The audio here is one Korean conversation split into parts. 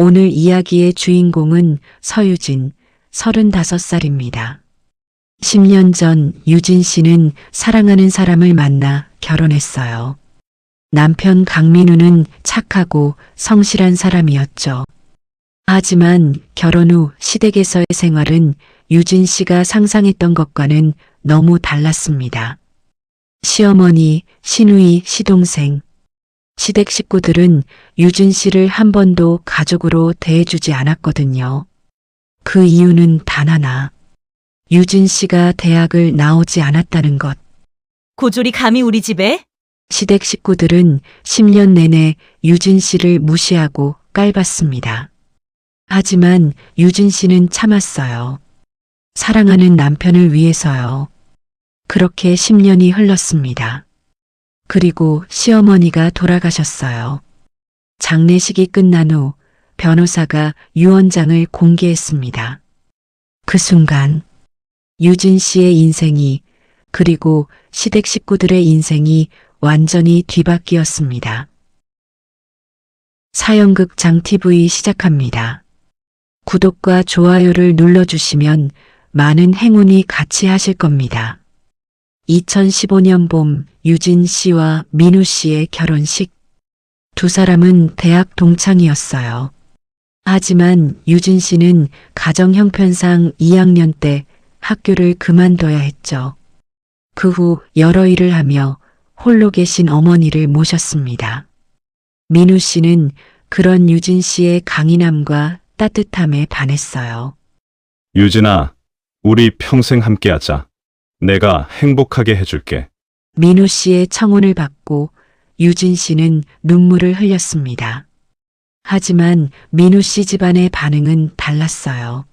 오늘 이야기의 주인공은 서유진, 35살입니다. 10년 전 유진 씨는 사랑하는 사람을 만나 결혼했어요. 남편 강민우는 착하고 성실한 사람이었죠. 하지만 결혼 후 시댁에서의 생활은 유진 씨가 상상했던 것과는 너무 달랐습니다. 시어머니, 시누이, 시동생, 시댁 식구들은 유진 씨를 한 번도 가족으로 대해주지 않았거든요. 그 이유는 단 하나. 유진 씨가 대학을 나오지 않았다는 것. 고졸이 감히 우리 집에? 시댁 식구들은 10년 내내 유진 씨를 무시하고 깔봤습니다. 하지만 유진 씨는 참았어요. 사랑하는 남편을 위해서요. 그렇게 10년이 흘렀습니다. 그리고 시어머니가 돌아가셨어요. 장례식이 끝난 후 변호사가 유언장을 공개했습니다. 그 순간 유진 씨의 인생이 그리고 시댁 식구들의 인생이 완전히 뒤바뀌었습니다. 사연극 장TV 시작합니다. 구독과 좋아요를 눌러주시면 많은 행운이 같이 하실 겁니다. 2015년 봄 유진 씨와 민우 씨의 결혼식. 두 사람은 대학 동창이었어요. 하지만 유진 씨는 가정 형편상 2학년 때 학교를 그만둬야 했죠. 그 후 여러 일을 하며 홀로 계신 어머니를 모셨습니다. 민우 씨는 그런 유진 씨의 강인함과 따뜻함에 반했어요. 유진아, 우리 평생 함께하자. 내가 행복하게 해줄게. 민우 씨의 청혼을 받고 유진 씨는 눈물을 흘렸습니다. 하지만 민우 씨 집안의 반응은 달랐어요.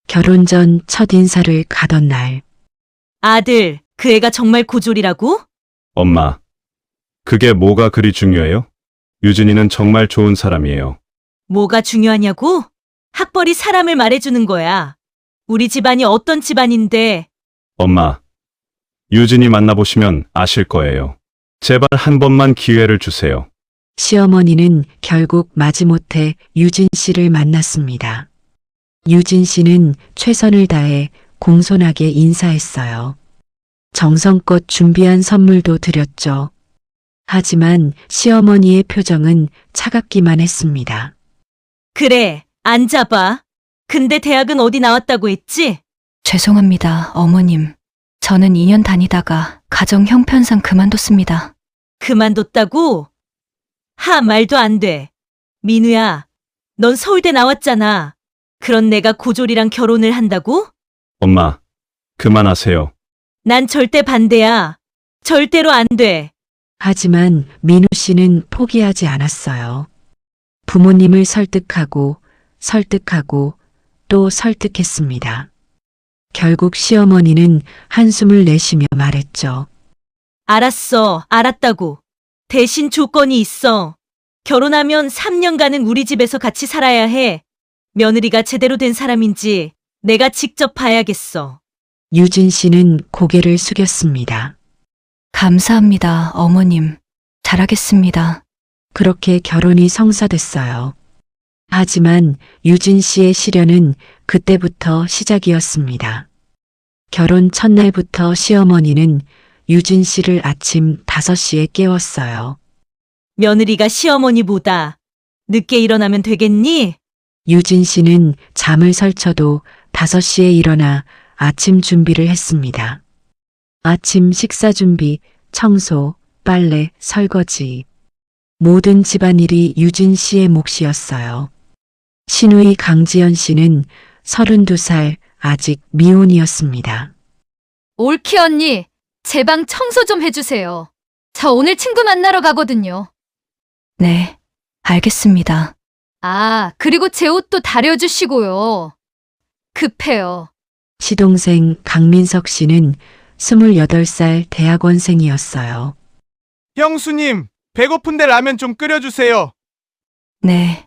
결혼 전 첫 인사를 가던 날. 아들, 그 애가 정말 고졸이라고? 엄마, 그게 뭐가 그리 중요해요? 유진이는 정말 좋은 사람이에요. 뭐가 중요하냐고? 학벌이 사람을 말해주는 거야. 우리 집안이 어떤 집안인데. 엄마, 유진이 만나보시면 아실 거예요. 제발 한 번만 기회를 주세요. 시어머니는 결국 마지못해 유진 씨를 만났습니다. 유진 씨는 최선을 다해 공손하게 인사했어요. 정성껏 준비한 선물도 드렸죠. 하지만 시어머니의 표정은 차갑기만 했습니다. 그래, 앉아봐. 근데 대학은 어디 나왔다고 했지? 죄송합니다, 어머님. 저는 2년 다니다가 가정 형편상 그만뒀습니다. 그만뒀다고? 말도 안 돼. 민우야, 넌 서울대 나왔잖아. 그런 내가 고졸이랑 결혼을 한다고? 엄마, 그만하세요. 난 절대 반대야. 절대로 안 돼. 하지만 민우 씨는 포기하지 않았어요. 부모님을 설득하고 또 설득했습니다. 결국 시어머니는 한숨을 내쉬며 말했죠. 알았어, 알았다고. 대신 조건이 있어. 결혼하면 3년간은 우리 집에서 같이 살아야 해. 며느리가 제대로 된 사람인지 내가 직접 봐야겠어. 유진 씨는 고개를 숙였습니다. 감사합니다, 어머님. 잘하겠습니다. 그렇게 결혼이 성사됐어요. 하지만 유진 씨의 시련은 그때부터 시작이었습니다. 결혼 첫날부터 시어머니는 유진 씨를 아침 5시에 깨웠어요. 며느리가 시어머니보다 늦게 일어나면 되겠니? 유진 씨는 잠을 설쳐도 5시에 일어나 아침 준비를 했습니다. 아침 식사 준비, 청소, 빨래, 설거지. 모든 집안일이 유진 씨의 몫이었어요. 시누이 강지연 씨는 32살, 아직 미혼이었습니다. 올키 언니, 제 방 청소 좀 해주세요. 저 오늘 친구 만나러 가거든요. 네, 알겠습니다. 아, 그리고 제 옷도 다려주시고요. 급해요. 시동생 강민석 씨는 28살 대학원생이었어요. 형수님, 배고픈데 라면 좀 끓여주세요. 네,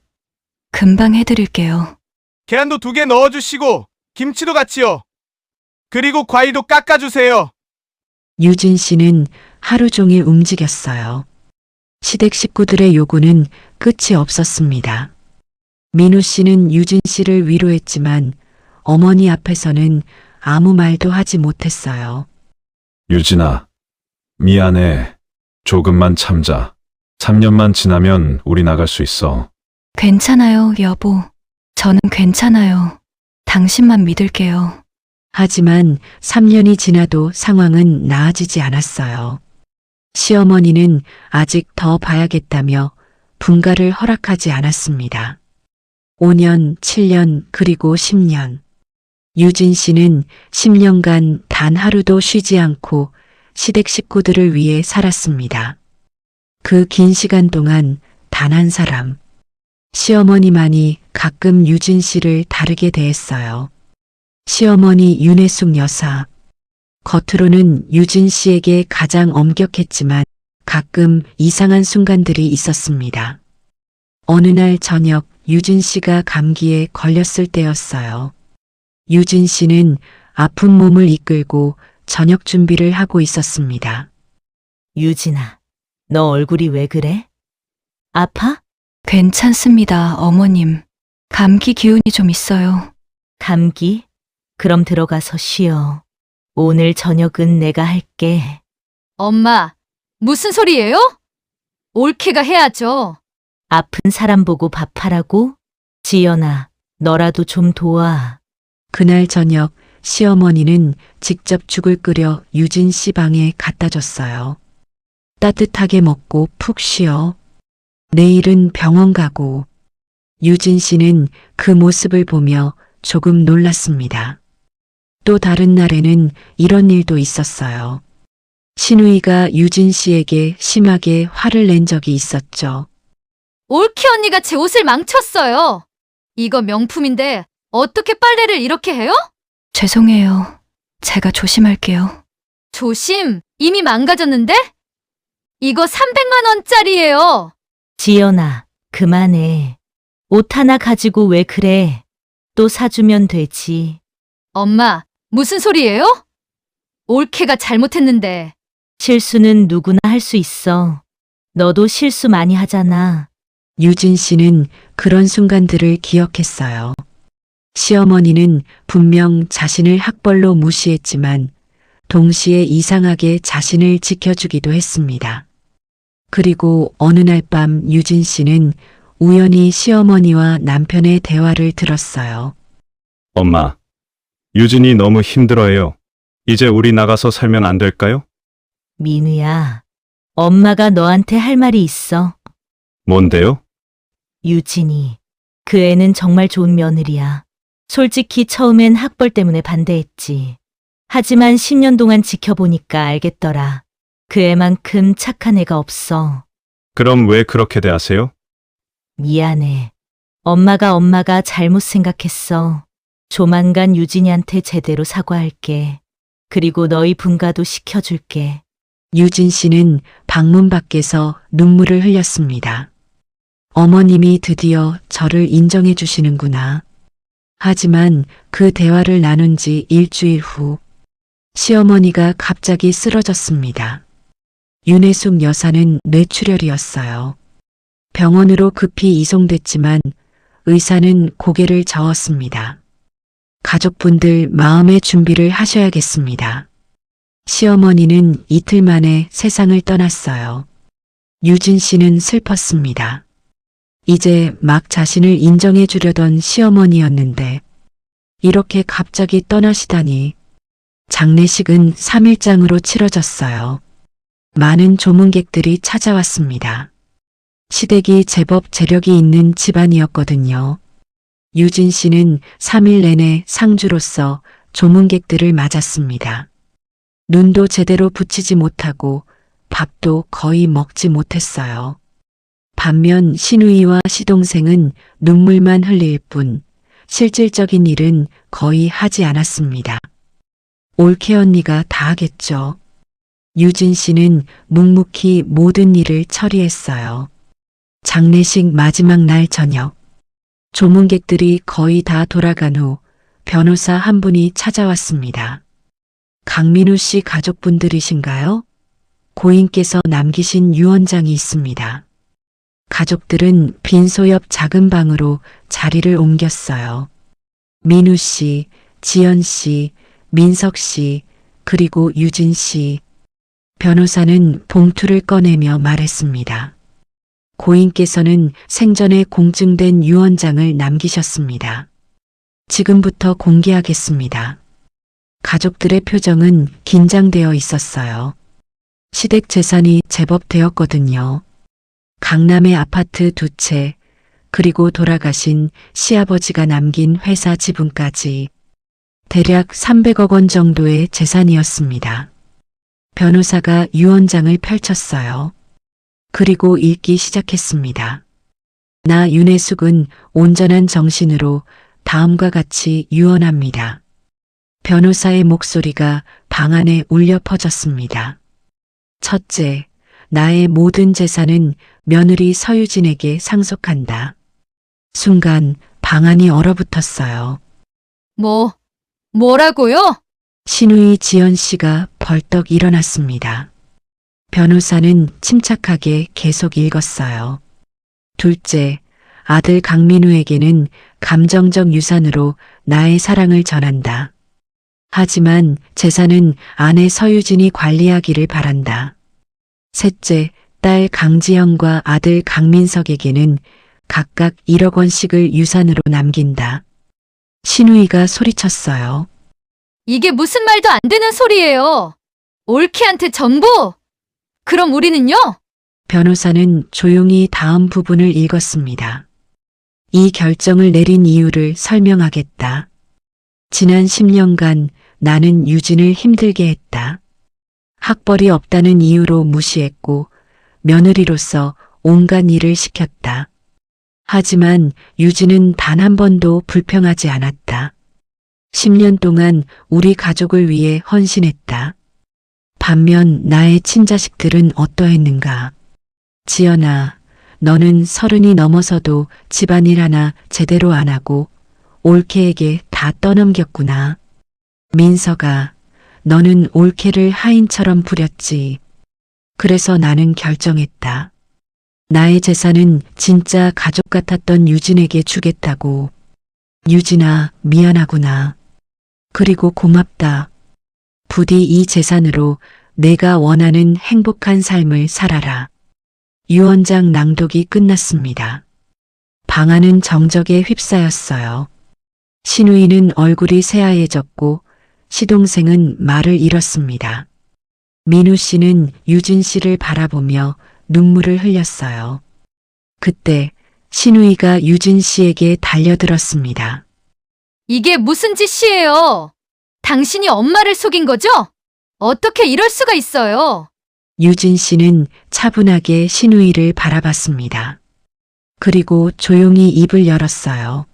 금방 해드릴게요. 계란도 2개 넣어주시고 김치도 같이요. 그리고 과일도 깎아주세요. 유진 씨는 하루 종일 움직였어요. 시댁 식구들의 요구는 끝이 없었습니다. 민우 씨는 유진 씨를 위로했지만 어머니 앞에서는 아무 말도 하지 못했어요. 유진아, 미안해. 조금만 참자. 3년만 지나면 우리 나갈 수 있어. 괜찮아요, 여보. 저는 괜찮아요. 당신만 믿을게요. 하지만 3년이 지나도 상황은 나아지지 않았어요. 시어머니는 아직 더 봐야겠다며 분가를 허락하지 않았습니다. 5년, 7년, 그리고 10년. 유진 씨는 10년간 단 하루도 쉬지 않고 시댁 식구들을 위해 살았습니다. 그 긴 시간 동안 단 한 사람, 시어머니만이 가끔 유진 씨를 다르게 대했어요. 시어머니 윤혜숙 여사. 겉으로는 유진 씨에게 가장 엄격했지만 가끔 이상한 순간들이 있었습니다. 어느 날 저녁 유진 씨가 감기에 걸렸을 때였어요. 유진 씨는 아픈 몸을 이끌고 저녁 준비를 하고 있었습니다. 유진아, 너 얼굴이 왜 그래? 아파? 괜찮습니다, 어머님. 감기 기운이 좀 있어요. 감기? 그럼 들어가서 쉬어. 오늘 저녁은 내가 할게. 엄마, 무슨 소리예요? 올케가 해야죠. 아픈 사람 보고 밥하라고? 지연아, 너라도 좀 도와. 그날 저녁 시어머니는 직접 죽을 끓여 유진 씨 방에 갖다 줬어요. 따뜻하게 먹고 푹 쉬어. 내일은 병원 가고. 유진 씨는 그 모습을 보며 조금 놀랐습니다. 또 다른 날에는 이런 일도 있었어요. 신우이가 유진 씨에게 심하게 화를 낸 적이 있었죠. 올케 언니가 제 옷을 망쳤어요. 이거 명품인데 어떻게 빨래를 이렇게 해요? 죄송해요. 제가 조심할게요. 조심, 이미 망가졌는데? 이거 300만 원짜리예요. 지연아, 그만해. 옷 하나 가지고 왜 그래? 또 사주면 되지. 엄마, 무슨 소리예요? 올케가 잘못했는데. 실수는 누구나 할 수 있어. 너도 실수 많이 하잖아. 유진 씨는 그런 순간들을 기억했어요. 시어머니는 분명 자신을 학벌로 무시했지만 동시에 이상하게 자신을 지켜주기도 했습니다. 그리고 어느 날 밤 유진 씨는 우연히 시어머니와 남편의 대화를 들었어요. 엄마, 유진이 너무 힘들어해요. 이제 우리 나가서 살면 안 될까요? 민우야, 엄마가 너한테 할 말이 있어. 뭔데요? 유진이. 그 애는 정말 좋은 며느리야. 솔직히 처음엔 학벌 때문에 반대했지. 하지만 10년 동안 지켜보니까 알겠더라. 그 애만큼 착한 애가 없어. 그럼 왜 그렇게 대하세요? 미안해. 엄마가 잘못 생각했어. 조만간 유진이한테 제대로 사과할게. 그리고 너희 분가도 시켜줄게. 유진 씨는 방문 밖에서 눈물을 흘렸습니다. 어머님이 드디어 저를 인정해 주시는구나. 하지만 그 대화를 나눈 지 일주일 후 시어머니가 갑자기 쓰러졌습니다. 윤혜숙 여사는 뇌출혈이었어요. 병원으로 급히 이송됐지만 의사는 고개를 저었습니다. 가족분들 마음의 준비를 하셔야겠습니다. 시어머니는 이틀 만에 세상을 떠났어요. 유진 씨는 슬펐습니다. 이제 막 자신을 인정해 주려던 시어머니였는데 이렇게 갑자기 떠나시다니. 장례식은 3일장으로 치러졌어요. 많은 조문객들이 찾아왔습니다. 시댁이 제법 재력이 있는 집안이었거든요. 유진 씨는 3일 내내 상주로서 조문객들을 맞았습니다. 눈도 제대로 붙이지 못하고 밥도 거의 먹지 못했어요. 반면 신우이와 시동생은 눈물만 흘릴 뿐 실질적인 일은 거의 하지 않았습니다. 올케 언니가 다 하겠죠. 유진 씨는 묵묵히 모든 일을 처리했어요. 장례식 마지막 날 저녁, 조문객들이 거의 다 돌아간 후 변호사 한 분이 찾아왔습니다. 강민우 씨 가족분들이신가요? 고인께서 남기신 유언장이 있습니다. 가족들은 빈소 옆 작은 방으로 자리를 옮겼어요. 민우 씨, 지연 씨, 민석 씨, 그리고 유진 씨. 변호사는 봉투를 꺼내며 말했습니다. 고인께서는 생전에 공증된 유언장을 남기셨습니다. 지금부터 공개하겠습니다. 가족들의 표정은 긴장되어 있었어요. 시댁 재산이 제법 되었거든요. 강남의 아파트 2채, 그리고 돌아가신 시아버지가 남긴 회사 지분까지 대략 300억 원 정도의 재산이었습니다. 변호사가 유언장을 펼쳤어요. 그리고 읽기 시작했습니다. 나 윤혜숙은 온전한 정신으로 다음과 같이 유언합니다. 변호사의 목소리가 방 안에 울려 퍼졌습니다. 첫째, 나의 모든 재산은 며느리 서유진에게 상속한다. 순간 방 안이 얼어붙었어요. 뭐라고요? 신우이 지연 씨가 벌떡 일어났습니다. 변호사는 침착하게 계속 읽었어요. 둘째, 아들 강민우에게는 감정적 유산으로 나의 사랑을 전한다. 하지만 재산은 아내 서유진이 관리하기를 바란다. 셋째, 딸 강지영과 아들 강민석에게는 각각 1억 원씩을 유산으로 남긴다. 신우이가 소리쳤어요. 이게 무슨 말도 안 되는 소리예요. 올케한테 전부? 그럼 우리는요? 변호사는 조용히 다음 부분을 읽었습니다. 이 결정을 내린 이유를 설명하겠다. 지난 10년간 나는 유진을 힘들게 했다. 학벌이 없다는 이유로 무시했고 며느리로서 온갖 일을 시켰다. 하지만 유진은 단 한 번도 불평하지 않았다. 10년 동안 우리 가족을 위해 헌신했다. 반면 나의 친자식들은 어떠했는가? 지연아, 너는 30이 넘어서도 집안일 하나 제대로 안 하고 올케에게 다 떠넘겼구나. 민석아, 너는 올케를 하인처럼 부렸지. 그래서 나는 결정했다. 나의 재산은 진짜 가족 같았던 유진에게 주겠다고. 유진아, 미안하구나. 그리고 고맙다. 부디 이 재산으로 내가 원하는 행복한 삶을 살아라. 유언장 낭독이 끝났습니다. 방 안은 정적에 휩싸였어요. 신우이는 얼굴이 새하얘졌고 시동생은 말을 잃었습니다. 민우 씨는 유진 씨를 바라보며 눈물을 흘렸어요. 그때 신우이가 유진 씨에게 달려들었습니다. 이게 무슨 짓이에요? 당신이 엄마를 속인 거죠? 어떻게 이럴 수가 있어요? 유진 씨는 차분하게 신우이를 바라봤습니다. 그리고 조용히 입을 열었어요.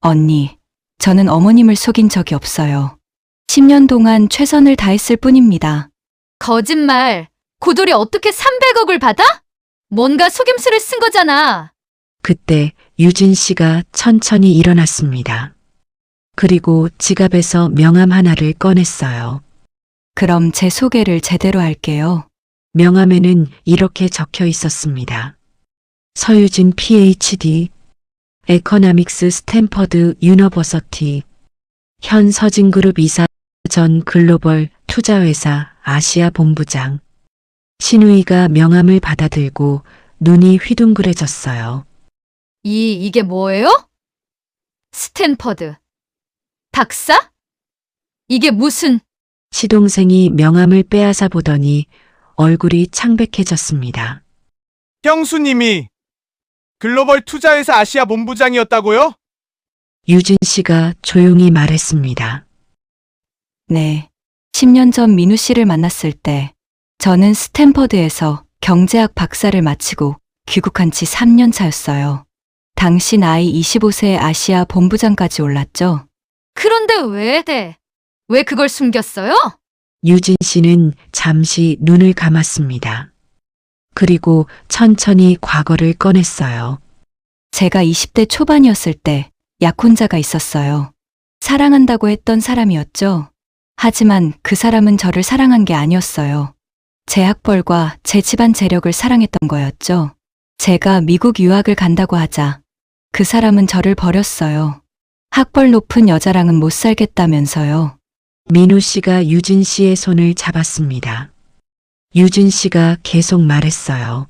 언니, 저는 어머님을 속인 적이 없어요. 10년 동안 최선을 다했을 뿐입니다. 거짓말. 고돌이 어떻게 300억을 받아? 뭔가 속임수를 쓴 거잖아. 그때 유진 씨가 천천히 일어났습니다. 그리고 지갑에서 명함 하나를 꺼냈어요. 그럼 제 소개를 제대로 할게요. 명함에는 이렇게 적혀 있었습니다. 서유진 PhD, 에코노믹스 스탠퍼드 유니버시티, 현 서진그룹 이사, 전 글로벌 투자회사 아시아 본부장. 신우이가 명함을 받아들고 눈이 휘둥그레졌어요. 이게 뭐예요? 스탠퍼드. 박사? 이게 무슨... 시동생이 명함을 빼앗아 보더니 얼굴이 창백해졌습니다. 형수님이 글로벌 투자회사 아시아 본부장이었다고요? 유진 씨가 조용히 말했습니다. 네. 10년 전 민우 씨를 만났을 때 저는 스탠퍼드에서 경제학 박사를 마치고 귀국한 지 3년 차였어요. 당시 나이 25세의 아시아 본부장까지 올랐죠. 그런데 왜 그걸 숨겼어요? 유진 씨는 잠시 눈을 감았습니다. 그리고 천천히 과거를 꺼냈어요. 제가 20대 초반이었을 때 약혼자가 있었어요. 사랑한다고 했던 사람이었죠. 하지만 그 사람은 저를 사랑한 게 아니었어요. 제 학벌과 제 집안 재력을 사랑했던 거였죠. 제가 미국 유학을 간다고 하자 그 사람은 저를 버렸어요. 학벌 높은 여자랑은 못 살겠다면서요. 민우 씨가 유진 씨의 손을 잡았습니다. 유진 씨가 계속 말했어요.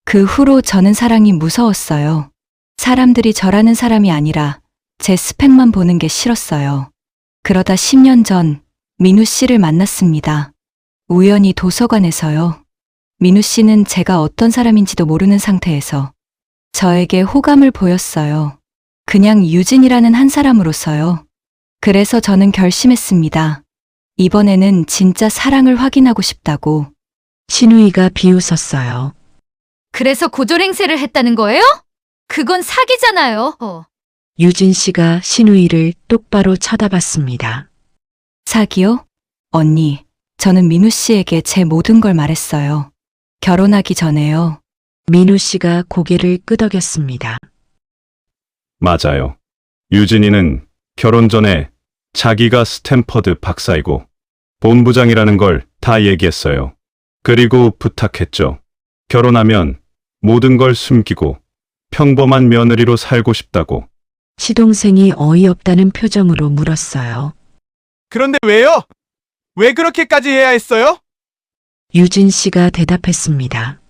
그 후로 저는 사랑이 무서웠어요. 사람들이 저라는 사람이 아니라 제 스펙만 보는 게 싫었어요. 그러다 10년 전 민우 씨를 만났습니다. 우연히 도서관에서요. 민우 씨는 제가 어떤 사람인지도 모르는 상태에서 저에게 호감을 보였어요. 그냥 유진이라는 한 사람으로서요. 그래서 저는 결심했습니다. 이번에는 진짜 사랑을 확인하고 싶다고. 신우이가 비웃었어요. 그래서 고졸행세를 했다는 거예요? 그건 사기잖아요. 유진 씨가 신우이를 똑바로 쳐다봤습니다. 사기요? 언니, 저는 민우 씨에게 제 모든 걸 말했어요. 결혼하기 전에요. 민우 씨가 고개를 끄덕였습니다. 맞아요. 유진이는 결혼 전에 자기가 스탠퍼드 박사이고 본부장이라는 걸 다 얘기했어요. 그리고 부탁했죠. 결혼하면 모든 걸 숨기고 평범한 며느리로 살고 싶다고. 시동생이 어이없다는 표정으로 물었어요. 그런데 왜요? 왜 그렇게까지 해야 했어요? 유진 씨가 대답했습니다.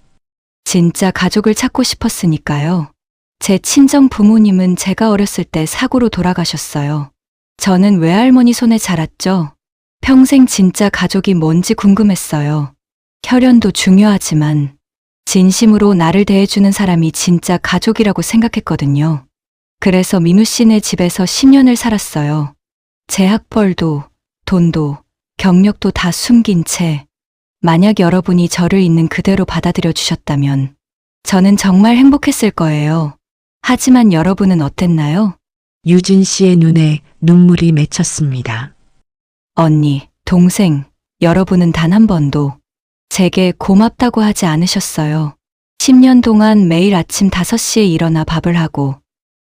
진짜 가족을 찾고 싶었으니까요. 제 친정 부모님은 제가 어렸을 때 사고로 돌아가셨어요. 저는 외할머니 손에 자랐죠. 평생 진짜 가족이 뭔지 궁금했어요. 혈연도 중요하지만 진심으로 나를 대해주는 사람이 진짜 가족이라고 생각했거든요. 그래서 민우 씨네 집에서 10년을 살았어요. 제 학벌도, 돈도, 경력도 다 숨긴 채 만약 여러분이 저를 있는 그대로 받아들여 주셨다면 저는 정말 행복했을 거예요. 하지만 여러분은 어땠나요? 유진 씨의 눈에 눈물이 맺혔습니다. 언니, 동생, 여러분은 단 한 번도 제게 고맙다고 하지 않으셨어요. 10년 동안 매일 아침 5시에 일어나 밥을 하고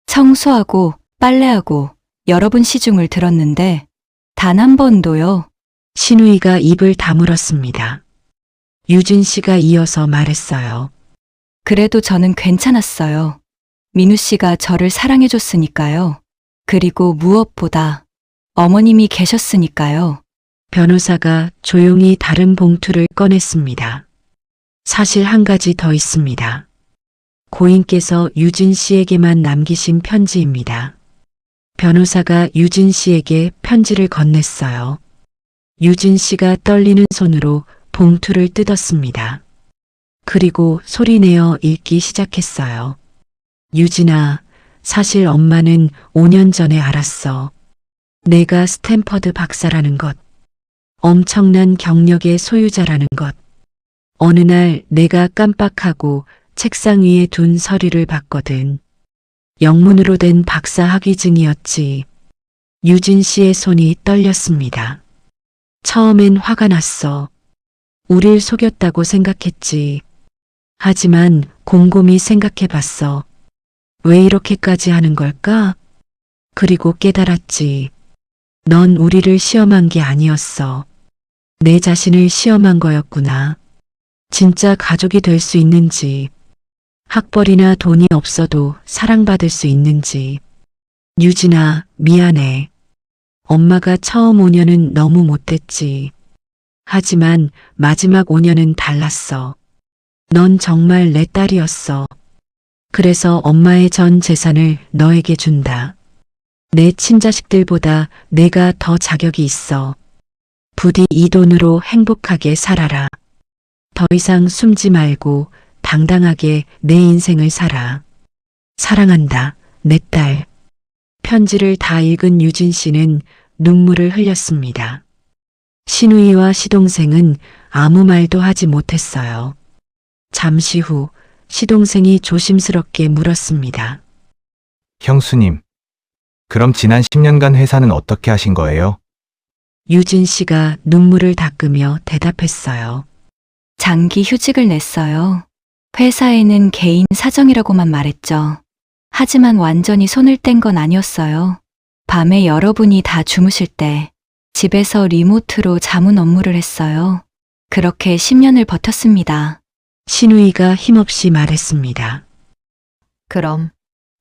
청소하고 빨래하고 여러분 시중을 들었는데 단 한 번도요. 신우이가 입을 다물었습니다. 유진 씨가 이어서 말했어요. 그래도 저는 괜찮았어요. 민우 씨가 저를 사랑해줬으니까요. 그리고 무엇보다 어머님이 계셨으니까요. 변호사가 조용히 다른 봉투를 꺼냈습니다. 사실 한 가지 더 있습니다. 고인께서 유진 씨에게만 남기신 편지입니다. 변호사가 유진 씨에게 편지를 건넸어요. 유진 씨가 떨리는 손으로 봉투를 뜯었습니다. 그리고 소리내어 읽기 시작했어요. 유진아, 사실 엄마는 5년 전에 알았어. 내가 스탠퍼드 박사라는 것. 엄청난 경력의 소유자라는 것. 어느 날 내가 깜빡하고 책상 위에 둔 서류를 봤거든. 영문으로 된 박사 학위증이었지. 유진 씨의 손이 떨렸습니다. 처음엔 화가 났어. 우릴 속였다고 생각했지. 하지만 곰곰이 생각해 봤어. 왜 이렇게까지 하는 걸까? 그리고 깨달았지. 넌 우리를 시험한 게 아니었어. 내 자신을 시험한 거였구나. 진짜 가족이 될 수 있는지, 학벌이나 돈이 없어도 사랑받을 수 있는지. 유진아, 미안해. 엄마가 처음 5년은 너무 못됐지. 하지만 마지막 5년은 달랐어. 넌 정말 내 딸이었어. 그래서 엄마의 전 재산을 너에게 준다. 내 친자식들보다 내가 더 자격이 있어. 부디 이 돈으로 행복하게 살아라. 더 이상 숨지 말고 당당하게 내 인생을 살아. 사랑한다, 내 딸. 편지를 다 읽은 유진 씨는 눈물을 흘렸습니다. 신우이와 시동생은 아무 말도 하지 못했어요. 잠시 후 시동생이 조심스럽게 물었습니다. 형수님, 그럼 지난 10년간 회사는 어떻게 하신 거예요? 유진 씨가 눈물을 닦으며 대답했어요. 장기 휴직을 냈어요. 회사에는 개인 사정이라고만 말했죠. 하지만 완전히 손을 뗀 건 아니었어요. 밤에 여러분이 다 주무실 때 집에서 리모트로 자문 업무를 했어요. 그렇게 10년을 버텼습니다. 신우이가 힘없이 말했습니다. 그럼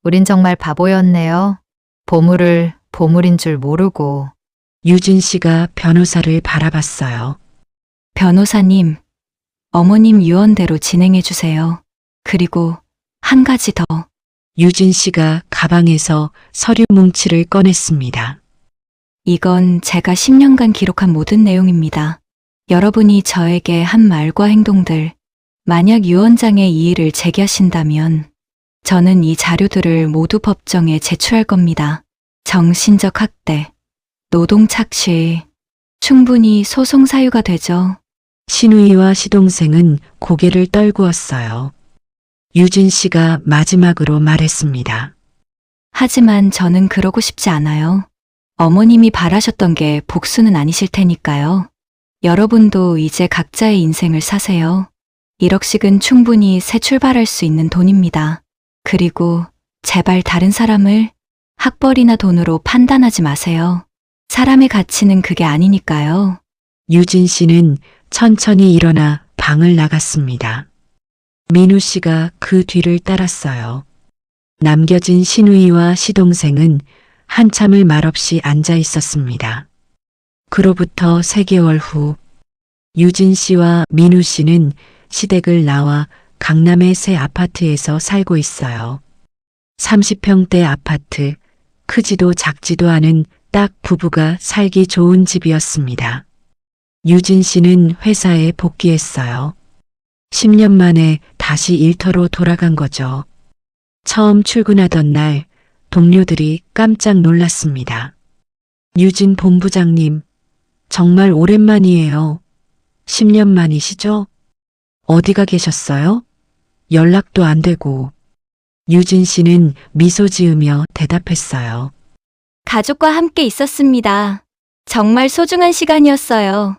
우린 정말 바보였네요. 보물을 보물인 줄 모르고. 유진 씨가 변호사를 바라봤어요. 변호사님, 어머님 유언대로 진행해 주세요. 그리고 한 가지 더. 유진 씨가 가방에서 서류 뭉치를 꺼냈습니다. 이건 제가 10년간 기록한 모든 내용입니다. 여러분이 저에게 한 말과 행동들, 만약 유언장에 이의를 제기하신다면 저는 이 자료들을 모두 법정에 제출할 겁니다. 정신적 학대, 노동 착취, 충분히 소송 사유가 되죠. 신우이와 시동생은 고개를 떨구었어요. 유진 씨가 마지막으로 말했습니다. 하지만 저는 그러고 싶지 않아요. 어머님이 바라셨던 게 복수는 아니실 테니까요. 여러분도 이제 각자의 인생을 사세요. 1억씩은 충분히 새 출발할 수 있는 돈입니다. 그리고 제발 다른 사람을 학벌이나 돈으로 판단하지 마세요. 사람의 가치는 그게 아니니까요. 유진 씨는 천천히 일어나 방을 나갔습니다. 민우 씨가 그 뒤를 따랐어요. 남겨진 신우이와 시동생은 한참을 말없이 앉아 있었습니다. 그로부터 3개월 후, 유진 씨와 민우 씨는 시댁을 나와 강남의 새 아파트에서 살고 있어요. 30평대 아파트, 크지도 작지도 않은 딱 부부가 살기 좋은 집이었습니다. 유진 씨는 회사에 복귀했어요. 10년 만에 다시 일터로 돌아간 거죠. 처음 출근하던 날 동료들이 깜짝 놀랐습니다. 유진 본부장님, 정말 오랜만이에요. 10년 만이시죠? 어디가 계셨어요? 연락도 안 되고. 유진 씨는 미소 지으며 대답했어요. 가족과 함께 있었습니다. 정말 소중한 시간이었어요.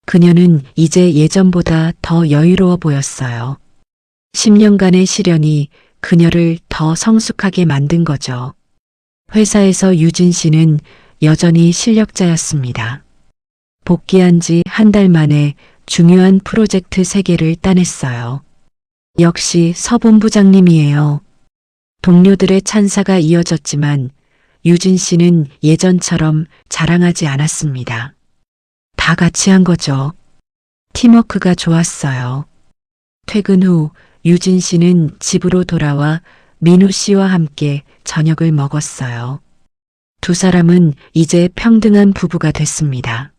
그녀는 이제 예전보다 더 여유로워 보였어요. 10년간의 시련이 그녀를 더 성숙하게 만든 거죠. 회사에서 유진 씨는 여전히 실력자였습니다. 복귀한 지 한 달 만에 중요한 프로젝트 3개를 따냈어요. 역시 서 본부장님이에요. 동료들의 찬사가 이어졌지만 유진 씨는 예전처럼 자랑하지 않았습니다. 다 같이 한 거죠. 팀워크가 좋았어요. 퇴근 후 유진 씨는 집으로 돌아와 민우 씨와 함께 저녁을 먹었어요. 두 사람은 이제 평등한 부부가 됐습니다.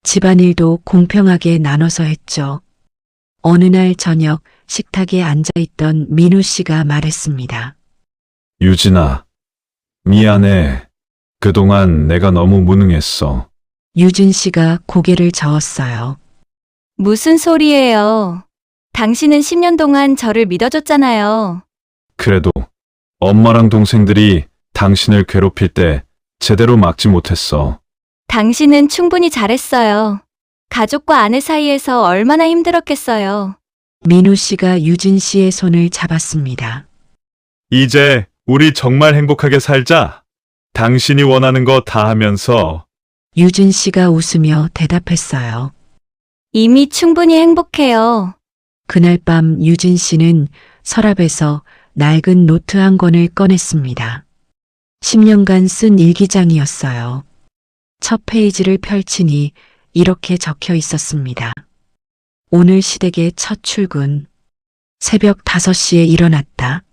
집안일도 공평하게 나눠서 했죠. 어느 날 저녁 식탁에 앉아있던 민우 씨가 말했습니다. 유진아, 미안해. 그동안 내가 너무 무능했어. 유진 씨가 고개를 저었어요. 무슨 소리예요? 당신은 10년 동안 저를 믿어줬잖아요. 그래도 엄마랑 동생들이 당신을 괴롭힐 때 제대로 막지 못했어. 당신은 충분히 잘했어요. 가족과 아내 사이에서 얼마나 힘들었겠어요. 민우 씨가 유진 씨의 손을 잡았습니다. 이제 우리 정말 행복하게 살자. 당신이 원하는 거 다 하면서. 유진 씨가 웃으며 대답했어요. 이미 충분히 행복해요. 그날 밤 유진 씨는 서랍에서 낡은 노트 한 권을 꺼냈습니다. 10년간 쓴 일기장이었어요. 첫 페이지를 펼치니 이렇게 적혀 있었습니다. 오늘 시댁의 첫 출근. 새벽 5시에 일어났다.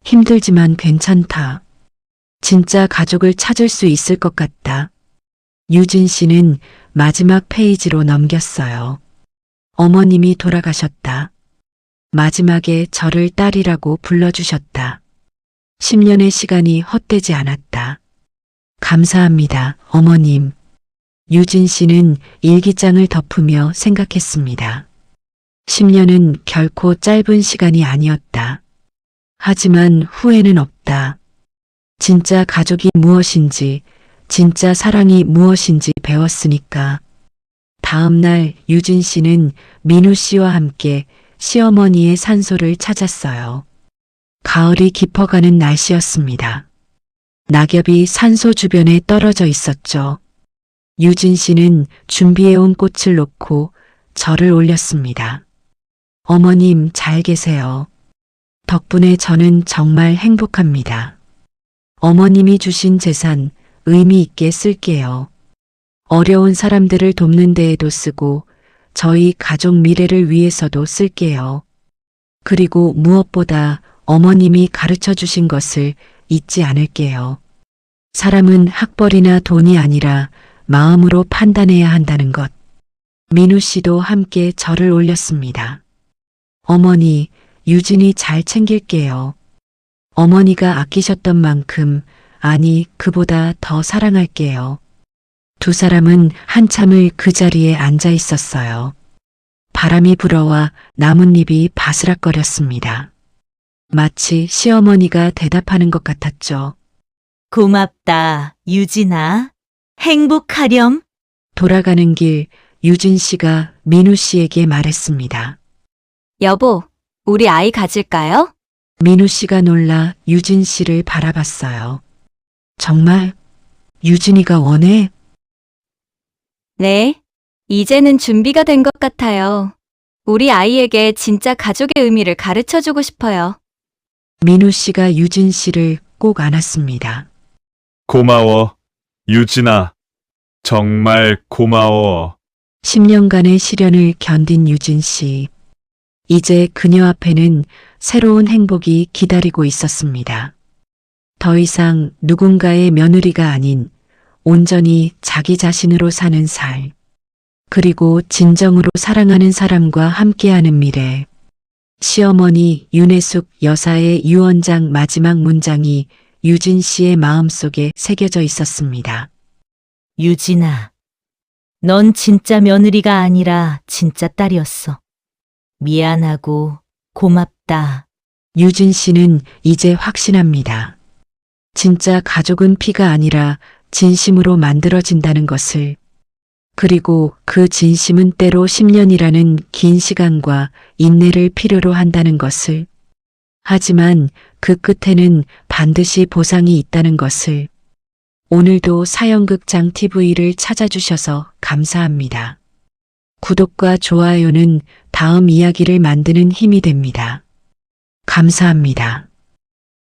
힘들지만 괜찮다. 진짜 가족을 찾을 수 있을 것 같다. 유진 씨는 마지막 페이지로 넘겼어요. 어머님이 돌아가셨다. 마지막에 저를 딸이라고 불러주셨다. 10년의 시간이 헛되지 않았다. 감사합니다, 어머님. 유진 씨는 일기장을 덮으며 생각했습니다. 10년은 결코 짧은 시간이 아니었다. 하지만 후회는 없다. 진짜 가족이 무엇인지, 진짜 사랑이 무엇인지 배웠으니까. 다음 날 유진 씨는 민우 씨와 함께 시어머니의 산소를 찾았어요. 가을이 깊어가는 날씨였습니다. 낙엽이 산소 주변에 떨어져 있었죠. 유진 씨는 준비해온 꽃을 놓고 절을 올렸습니다. 어머님 잘 계세요. 덕분에 저는 정말 행복합니다. 어머님이 주신 재산 의미 있게 쓸게요. 어려운 사람들을 돕는 데에도 쓰고 저희 가족 미래를 위해서도 쓸게요. 그리고 무엇보다 어머님이 가르쳐 주신 것을 잊지 않을게요. 사람은 학벌이나 돈이 아니라 마음으로 판단해야 한다는 것. 민우 씨도 함께 절을 올렸습니다. 어머니, 유진이 잘 챙길게요. 어머니가 아끼셨던 만큼, 아니, 그보다 더 사랑할게요. 두 사람은 한참을 그 자리에 앉아 있었어요. 바람이 불어와 나뭇잎이 바스락거렸습니다. 마치 시어머니가 대답하는 것 같았죠. 고맙다, 유진아. 행복하렴. 돌아가는 길 유진 씨가 민우 씨에게 말했습니다. 여보, 우리 아이 가질까요? 민우 씨가 놀라 유진 씨를 바라봤어요. 정말? 유진이가 원해? 네. 이제는 준비가 된 것 같아요. 우리 아이에게 진짜 가족의 의미를 가르쳐 주고 싶어요. 민우 씨가 유진 씨를 꼭 안았습니다. 고마워, 유진아. 정말 고마워. 10년간의 시련을 견딘 유진 씨. 이제 그녀 앞에는 새로운 행복이 기다리고 있었습니다. 더 이상 누군가의 며느리가 아닌 온전히 자기 자신으로 사는 살. 그리고 진정으로 사랑하는 사람과 함께하는 미래. 시어머니 윤혜숙 여사의 유언장 마지막 문장이 유진 씨의 마음속에 새겨져 있었습니다. 유진아, 넌 진짜 며느리가 아니라 진짜 딸이었어. 미안하고 고맙다. 유진 씨는 이제 확신합니다. 진짜 가족은 피가 아니라 진심으로 만들어진다는 것을. 그리고 그 진심은 때로 10년이라는 긴 시간과 인내를 필요로 한다는 것을. 하지만 그 끝에는 반드시 보상이 있다는 것을. 오늘도 사연극장 TV를 찾아주셔서 감사합니다. 구독과 좋아요는 다음 이야기를 만드는 힘이 됩니다. 감사합니다.